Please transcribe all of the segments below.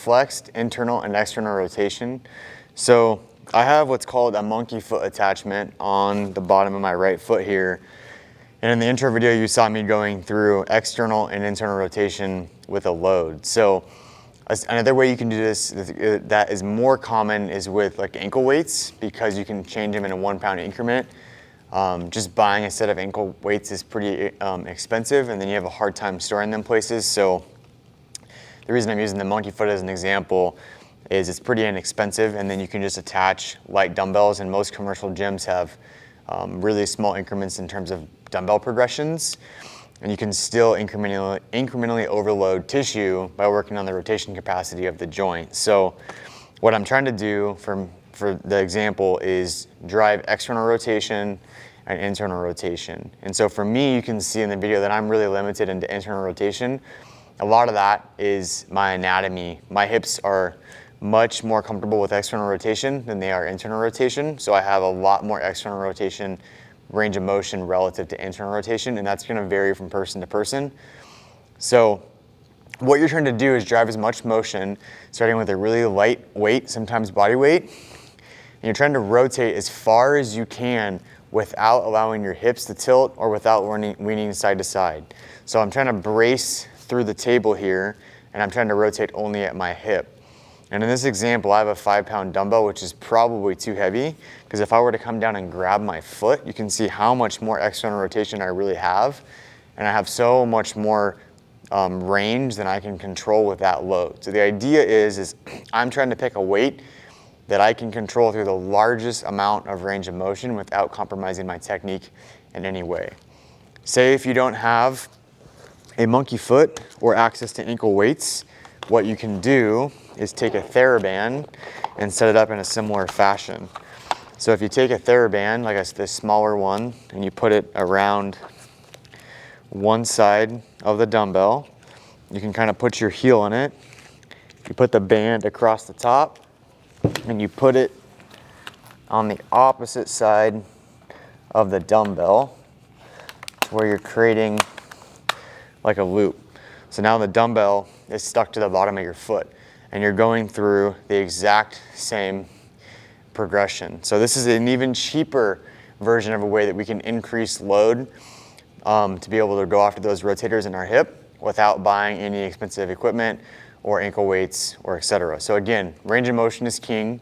flexed, internal, and external rotation. So I have what's called a monkey foot attachment on the bottom of my right foot here. And in the intro video, you saw me going through external and internal rotation with a load. So another way you can do this that is more common is with like ankle weights, because you can change them in a 1 pound increment. Just buying a set of ankle weights is pretty expensive, and then you have a hard time storing them places. So the reason I'm using the monkey foot as an example is it's pretty inexpensive, and then you can just attach light dumbbells, and most commercial gyms have really small increments in terms of dumbbell progressions, and you can still incrementally overload tissue by working on the rotation capacity of the joint. So what I'm trying to do for the example is drive external rotation and internal rotation. And so for me, you can see in the video that I'm really limited into internal rotation. A lot of that is my anatomy. My hips are much more comfortable with external rotation than they are internal rotation. So I have a lot more external rotation range of motion relative to internal rotation, and that's gonna vary from person to person. So what you're trying to do is drive as much motion, starting with a really light weight, sometimes body weight, and you're trying to rotate as far as you can without allowing your hips to tilt or without leaning side to side. So I'm trying to brace through the table here, and I'm trying to rotate only at my hip. And in this example, I have a 5 pound dumbbell, which is probably too heavy, because if I were to come down and grab my foot, you can see how much more external rotation I really have. And I have so much more range than I can control with that load. So the idea is I'm trying to pick a weight that I can control through the largest amount of range of motion without compromising my technique in any way. Say if you don't have a monkey foot or access to ankle weights, what you can do is take a TheraBand and set it up in a similar fashion. So if you take a TheraBand, like this smaller one, and you put it around one side of the dumbbell, you can kind of put your heel in it. You put the band across the top, and you put it on the opposite side of the dumbbell to where you're creating like a loop. So now the dumbbell is stuck to the bottom of your foot, and you're going through the exact same progression. So this is an even cheaper version of a way that we can increase load to be able to go after those rotators in our hip without buying any expensive equipment or ankle weights or etc. So again, range of motion is king,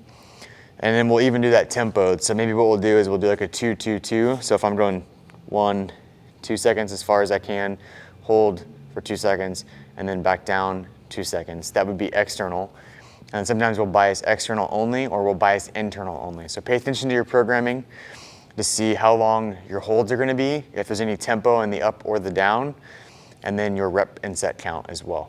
and then we'll even do that tempoed. So maybe what we'll do is we'll do like a 2-2-2. So if I'm going 1-2 seconds as far as I can, hold for 2 seconds, and then back down 2 seconds. That would be external. And sometimes we'll bias external only, or we'll bias internal only. So pay attention to your programming to see how long your holds are gonna be, if there's any tempo in the up or the down, and then your rep and set count as well.